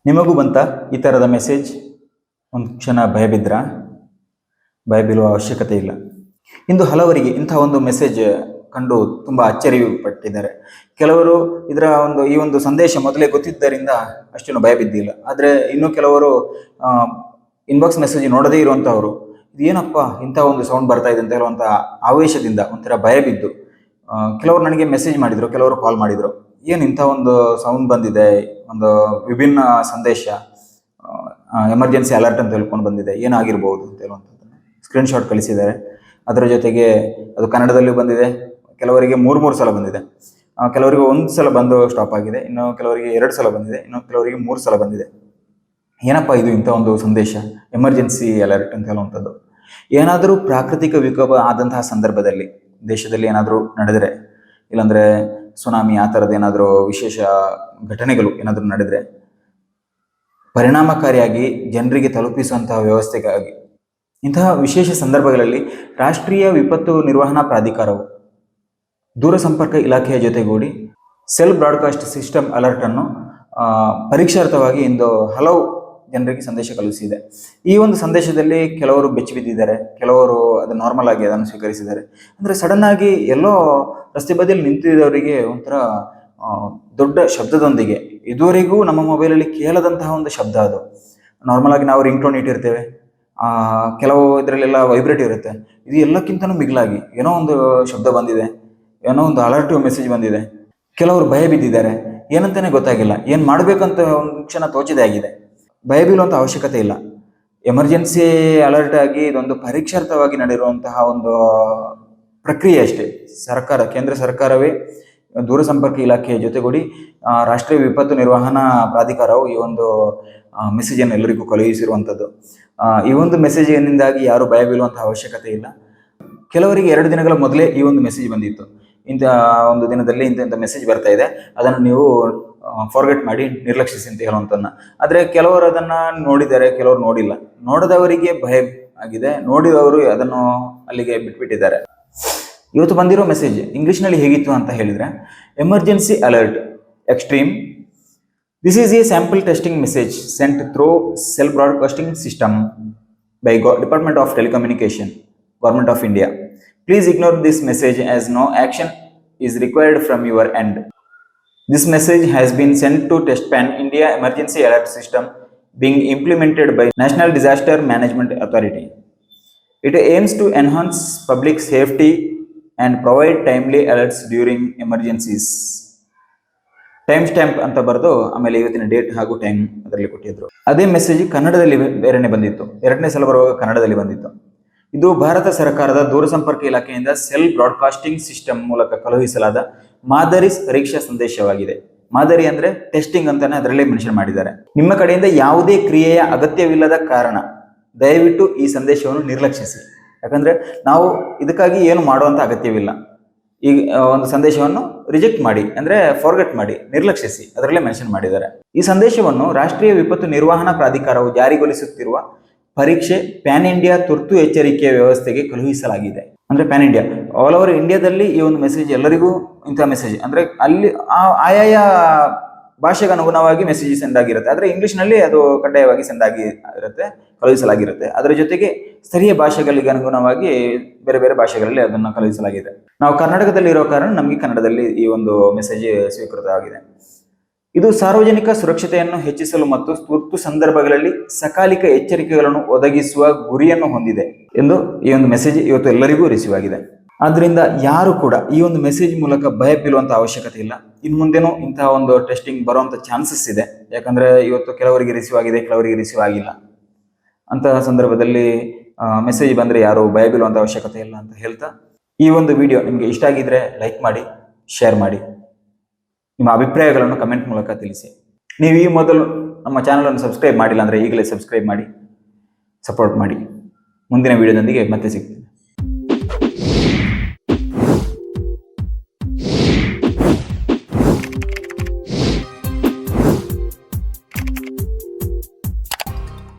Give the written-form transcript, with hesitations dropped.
ನಿಮಗೂ ಬಂತ ಈ ಥರದ ಮೆಸೇಜ್? ಒಂದು ಕ್ಷಣ ಭಯ ಬೀಳುವ ಅವಶ್ಯಕತೆ ಇಲ್ಲ. ಇಂದು ಹಲವರಿಗೆ ಇಂಥ ಒಂದು ಮೆಸೇಜ್ ಕಂಡು ತುಂಬ ಅಚ್ಚರಿ ಪಟ್ಟಿದ್ದಾರೆ. ಕೆಲವರು ಈ ಒಂದು ಸಂದೇಶ ಮೊದಲೇ ಗೊತ್ತಿದ್ದರಿಂದ ಅಷ್ಟೇನು ಭಯ ಬಿದ್ದಿಲ್ಲ. ಆದರೆ ಇನ್ನು ಕೆಲವರು ಇನ್ಬಾಕ್ಸ್ ಮೆಸೇಜ್ ನೋಡದೇ ಇರುವಂಥವ್ರು ಇದೇನಪ್ಪ ಇಂಥ ಒಂದು ಸೌಂಡ್ ಬರ್ತಾ ಇದೆ ಅಂತ ಹೇಳುವಂಥ ಆವೇಶದಿಂದ ಒಂಥರ ಭಯ ಬಿದ್ದು ಕೆಲವರು ನನಗೆ ಮೆಸೇಜ್ ಮಾಡಿದರು, ಕೆಲವರು ಕಾಲ್ ಮಾಡಿದರು. ಏನು ಇಂಥ ಒಂದು ಸೌಂಡ್ ಬಂದಿದೆ, ಒಂದು ವಿಭಿನ್ನ ಸಂದೇಶ, ಎಮರ್ಜೆನ್ಸಿ ಅಲರ್ಟ್ ಅಂತ ಹೇಳ್ಕೊಂಡು ಬಂದಿದೆ, ಏನಾಗಿರ್ಬೋದು ಅಂತ ಹೇಳುವಂಥದ್ದನ್ನು ಸ್ಕ್ರೀನ್ಶಾಟ್ ಕಳಿಸಿದ್ದಾರೆ. ಅದರ ಜೊತೆಗೆ ಅದು ಕನ್ನಡದಲ್ಲೂ ಬಂದಿದೆ, ಕೆಲವರಿಗೆ ಮೂರು ಸಲ ಬಂದಿದೆ, ಕೆಲವರಿಗೆ ಒಂದು ಸಲ ಬಂದು ಸ್ಟಾಪ್ ಆಗಿದೆ, ಇನ್ನು ಕೆಲವರಿಗೆ 2 ಸಲ ಬಂದಿದೆ, ಇನ್ನು ಕೆಲವರಿಗೆ 3 ಸಲ ಬಂದಿದೆ. ಏನಪ್ಪ ಇದು ಇಂಥ ಒಂದು ಸಂದೇಶ, ಎಮರ್ಜೆನ್ಸಿ ಅಲರ್ಟ್ ಅಂತ ಹೇಳುವಂಥದ್ದು? ಏನಾದರೂ ಪ್ರಾಕೃತಿಕ ವಿಕೋಪ ಆದಂತಹ ಸಂದರ್ಭದಲ್ಲಿ, ದೇಶದಲ್ಲಿ ಏನಾದರೂ ನಡೆದರೆ, ಇಲ್ಲಾಂದರೆ ಸುನಾಮಿ ಆ ಥರದ್ದು ಏನಾದರೂ ವಿಶೇಷ ಘಟನೆಗಳು ಏನಾದರೂ ನಡೆದರೆ ಪರಿಣಾಮಕಾರಿಯಾಗಿ ಜನರಿಗೆ ತಲುಪಿಸುವಂತಹ ವ್ಯವಸ್ಥೆಗಾಗಿ ಇಂತಹ ವಿಶೇಷ ಸಂದರ್ಭಗಳಲ್ಲಿ ರಾಷ್ಟ್ರೀಯ ವಿಪತ್ತು ನಿರ್ವಹಣಾ ಪ್ರಾಧಿಕಾರವು ದೂರಸಂಪರ್ಕ ಇಲಾಖೆಯ ಜೊತೆಗೂಡಿ ಸೆಲ್ ಬ್ರಾಡ್ಕಾಸ್ಟ್ ಸಿಸ್ಟಮ್ ಅಲರ್ಟ್ ಅನ್ನು ಪರೀಕ್ಷಾರ್ಥವಾಗಿ ಇಂದು ಹಲವು ಜನರಿಗೆ ಸಂದೇಶ ಕಳುಹಿಸಿದೆ. ಈ ಒಂದು ಸಂದೇಶದಲ್ಲಿ ಕೆಲವರು ಬೆಚ್ಚಿ ಬಿದ್ದಿದ್ದಾರೆ, ಕೆಲವರು ಅದು ನಾರ್ಮಲ್ ಆಗಿ ಅದನ್ನು ಸ್ವೀಕರಿಸಿದ್ದಾರೆ. ಅಂದರೆ ಸಡನ್ ಆಗಿ ಎಲ್ಲೋ ರಸ್ತೆ ಬದಿಯಲ್ಲಿ ನಿಂತಿದ್ದವರಿಗೆ ಒಂಥರ ದೊಡ್ಡ ಶಬ್ದದೊಂದಿಗೆ, ಇದುವರೆಗೂ ನಮ್ಮ ಮೊಬೈಲಲ್ಲಿ ಕೇಳದಂತಹ ಒಂದು ಶಬ್ದ ಅದು. ನಾರ್ಮಲ್ ಆಗಿ ನಾವು ರಿಂಗ್ ಟೋನ್ ಇಟ್ಟಿರ್ತೇವೆ, ಕೆಲವು ಇದರಲ್ಲೆಲ್ಲ ವೈಬ್ರೇಟ್ ಇರುತ್ತೆ. ಇದು ಎಲ್ಲಕ್ಕಿಂತನೂ ಮಿಗಿಲಾಗಿ ಏನೋ ಒಂದು ಶಬ್ದ ಬಂದಿದೆ, ಏನೋ ಒಂದು ಅಲರ್ಟ್ ಮೆಸೇಜ್ ಬಂದಿದೆ. ಕೆಲವರು ಭಯ ಬಿದ್ದಿದ್ದಾರೆ, ಏನಂತಾನೆ ಗೊತ್ತಾಗಿಲ್ಲ, ಏನು ಮಾಡಬೇಕಂತ ಒಂದು ಕ್ಷಣ ತೋಚದೆ ಆಗಿದೆ. ಭಯ ಬೀಳುವಂಥ ಅವಶ್ಯಕತೆ ಇಲ್ಲ. ಎಮರ್ಜೆನ್ಸಿ ಅಲರ್ಟ್ ಆಗಿ ಇದೊಂದು ಪರೀಕ್ಷಾರ್ಥವಾಗಿ ನಡೆಯುವಂತಹ ಒಂದು ಪ್ರಕ್ರಿಯೆ ಅಷ್ಟೇ. ಕೇಂದ್ರ ಸರ್ಕಾರವೇ ದೂರಸಂಪರ್ಕ ಇಲಾಖೆಯ ಜೊತೆಗೂಡಿ ರಾಷ್ಟ್ರೀಯ ವಿಪತ್ತು ನಿರ್ವಹಣಾ ಪ್ರಾಧಿಕಾರವು ಈ ಒಂದು ಮೆಸೇಜನ್ನು ಎಲ್ಲರಿಗೂ ಕಳುಹಿಸಿರುವಂಥದ್ದು. ಈ ಒಂದು ಮೆಸೇಜಿನಿಂದಾಗಿ ಯಾರು ಭಯ ಬೀಳುವಂತಹ ಅವಶ್ಯಕತೆ ಇಲ್ಲ. ಕೆಲವರಿಗೆ 2 ದಿನಗಳ ಮೊದಲೇ ಈ ಒಂದು ಮೆಸೇಜ್ ಬಂದಿತ್ತು, ಇಂಥ ಒಂದು ದಿನದಲ್ಲಿ ಇಂಥ ಮೆಸೇಜ್ ಬರ್ತಾ ಇದೆ, ಅದನ್ನು ನೀವು ಫಾರ್ಗೆಟ್ ಮಾಡಿ, ನಿರ್ಲಕ್ಷಿಸಿ ಅಂತ ಹೇಳುವಂಥದ್ದನ್ನ. ಆದರೆ ಕೆಲವರು ಅದನ್ನು ನೋಡಿದ್ದಾರೆ, ಕೆಲವರು ನೋಡಿಲ್ಲ. ನೋಡದವರಿಗೆ ಭಯ ಆಗಿದೆ, ನೋಡಿದವರು ಅದನ್ನು ಅಲ್ಲಿಗೆ ಬಿಟ್ಬಿಟ್ಟಿದ್ದಾರೆ. ಇವತ್ತು ಬಂದಿರೋ ಮೆಸೇಜ್ ಇಂಗ್ಲೀಷ್ನಲ್ಲಿ ಹೇಗಿತ್ತು ಅಂತ ಹೇಳಿದರೆ, emergency alert extreme, this is a sample testing message sent through cell broadcasting system by department of telecommunication, Government of India. Please ignore this message as no action is required from your end. This message has been sent to Test Pan India Emergency Alert System being implemented by National Disaster Management Authority. It aims to enhance public safety and provide timely alerts during emergencies. Time stamp ಅಂತ ಬರೆದು ಆಮೇಲೆ ಇವತ್ತಿನ date ಹಾಗೂ time ಅದರಲ್ಲಿ ಕೊಟ್ಟಿದ್ರು. ಅದೇ message ಕನ್ನಡದಲ್ಲಿ ಬೇರೆನೆ ಬಂದಿತ್ತು, 2ನೇ ಸಲ ಬರುವಾಗ ಕನ್ನಡದಲ್ಲಿ ಬಂದಿತ್ತು. ಇದು ಭಾರತ ಸರ್ಕಾರದ ದೂರಸಂಪರ್ಕ ಇಲಾಖೆಯಿಂದ ಸೆಲ್ ಬ್ರಾಡ್ಕಾಸ್ಟಿಂಗ್ ಸಿಸ್ಟಮ್ ಮೂಲಕ ಕಳುಹಿಸಲಾದ ಮಾದರಿ ಪರೀಕ್ಷಾ ಸಂದೇಶವಾಗಿದೆ. ಮಾದರಿ ಅಂದ್ರೆ ಟೆಸ್ಟಿಂಗ್ ಅಂತಾನೆ ಅದರಲ್ಲೇ ಮೆನ್ಷನ್ ಮಾಡಿದ್ದಾರೆ. ನಿಮ್ಮ ಕಡೆಯಿಂದ ಯಾವುದೇ ಕ್ರಿಯೆಯ ಅಗತ್ಯವಿಲ್ಲದ ಕಾರಣ ದಯವಿಟ್ಟು ಈ ಸಂದೇಶವನ್ನು ನಿರ್ಲಕ್ಷಿಸಿ. ಯಾಕಂದ್ರೆ ನಾವು ಇದಕ್ಕಾಗಿ ಏನು ಮಾಡುವಂತ ಅಗತ್ಯವಿಲ್ಲ. ಈ ಒಂದು ಸಂದೇಶವನ್ನು ರಿಜೆಕ್ಟ್ ಮಾಡಿ, ಅಂದ್ರೆ ಫಾರ್ಗೆಟ್ ಮಾಡಿ, ನಿರ್ಲಕ್ಷಿಸಿ, ಅದರಲ್ಲೇ ಮೆನ್ಷನ್ ಮಾಡಿದ್ದಾರೆ. ಈ ಸಂದೇಶವನ್ನು ರಾಷ್ಟ್ರೀಯ ವಿಪತ್ತು ನಿರ್ವಹಣಾ ಪ್ರಾಧಿಕಾರವು ಜಾರಿಗೊಳಿಸುತ್ತಿರುವ ಪರೀಕ್ಷೆ ಪ್ಯಾನ್ ಇಂಡಿಯಾ ತುರ್ತು ಎಚ್ಚರಿಕೆಯ ವ್ಯವಸ್ಥೆಗೆ ಕಳುಹಿಸಲಾಗಿದೆ. ಅಂದ್ರೆ ಪ್ಯಾನ್ ಇಂಡಿಯಾ, ಆಲ್ ಓವರ್ ಇಂಡಿಯಾದಲ್ಲಿ ಈ ಒಂದು ಮೆಸೇಜ್ ಎಲ್ಲರಿಗೂ ಇಂಥ ಮೆಸೇಜ್ ಅಂದ್ರೆ ಅಲ್ಲಿ ಆಯಾಯ ಭಾಷೆಗೆ ಅನುಗುಣವಾಗಿ ಮೆಸೇಜ್ ಸೆಂಡ್ ಆಗಿರುತ್ತೆ. ಆದರೆ ಇಂಗ್ಲಿಷ್ನಲ್ಲಿ ಅದು ಕಡ್ಡಾಯವಾಗಿ ಸೆಂಡ್ ಆಗಿರುತ್ತೆ, ಕಳುಹಿಸಲಾಗಿರುತ್ತೆ. ಅದರ ಜೊತೆಗೆ ಸ್ಥಳೀಯ ಭಾಷೆಗಳಿಗೆ ಅನುಗುಣವಾಗಿ ಬೇರೆ ಬೇರೆ ಭಾಷೆಗಳಲ್ಲಿ ಅದನ್ನು ಕಳುಹಿಸಲಾಗಿದೆ. ನಾವು ಕರ್ನಾಟಕದಲ್ಲಿ ಇರೋ ಕಾರಣ ನಮಗೆ ಕನ್ನಡದಲ್ಲಿ ಈ ಒಂದು ಮೆಸೇಜ್ ಸ್ವೀಕೃತವಾಗಿದೆ. ಇದು ಸಾರ್ವಜನಿಕ ಸುರಕ್ಷತೆಯನ್ನು ಹೆಚ್ಚಿಸಲು ಮತ್ತು ತುರ್ತು ಸಂದರ್ಭಗಳಲ್ಲಿ ಸಕಾಲಿಕ ಎಚ್ಚರಿಕೆಗಳನ್ನು ಒದಗಿಸುವ ಗುರಿಯನ್ನು ಹೊಂದಿದೆ ಎಂದು ಈ ಒಂದು ಮೆಸೇಜ್ ಇವತ್ತು ಎಲ್ಲರಿಗೂ ರಿಸೀವ್ ಆಗಿದೆ. ಆದ್ರಿಂದ ಯಾರು ಕೂಡ ಈ ಒಂದು ಮೆಸೇಜ್ ಮೂಲಕ ಭಯ ಬೀಳುವಂತ ಅವಶ್ಯಕತೆ ಇಲ್ಲ. ಇನ್ನು ಮುಂದೆನೂ ಇಂತಹ ಒಂದು ಟೆಸ್ಟಿಂಗ್ ಬರುವಂತ ಚಾನ್ಸಸ್ ಇದೆ. ಯಾಕಂದ್ರೆ ಇವತ್ತು ಕೆಲವರಿಗೆ ರಿಸೀವ್ ಆಗಿದೆ, ಕೆಲವರಿಗೆ ರಿಸೀವ್ ಆಗಿಲ್ಲ. ಅಂತಹ ಸಂದರ್ಭದಲ್ಲಿ ಮೆಸೇಜ್ ಬಂದ್ರೆ ಯಾರು ಭಯ ಬೀಳುವಂತ ಅವಶ್ಯಕತೆ ಇಲ್ಲ ಅಂತ ಹೇಳ್ತಾ, ಈ ಒಂದು ವಿಡಿಯೋ ನಿಮಗೆ ಇಷ್ಟ ಆಗಿದ್ರೆ ಲೈಕ್ ಮಾಡಿ, ಶೇರ್ ಮಾಡಿ, ನಿಮ್ಮ ಅಭಿಪ್ರಾಯಗಳನ್ನು ಕಮೆಂಟ್ ಮೂಲಕ ತಿಳಿಸಿ. ನೀವು ಈ ಮೊದಲು ನಮ್ಮ ಚಾನಲ್ ಅನ್ನು ಸಬ್ಸ್ಕ್ರೈಬ್ ಮಾಡಿಲ್ಲ ಅಂದ್ರೆ ಈಗಲೇ ಸಬ್ಸ್ಕ್ರೈಬ್ ಮಾಡಿ, ಸಪೋರ್ಟ್ ಮಾಡಿ. ಮುಂದಿನ ವಿಡಿಯೋದೊಂದಿಗೆ ಮತ್ತೆ ಸಿಗ್ತೀನಿ.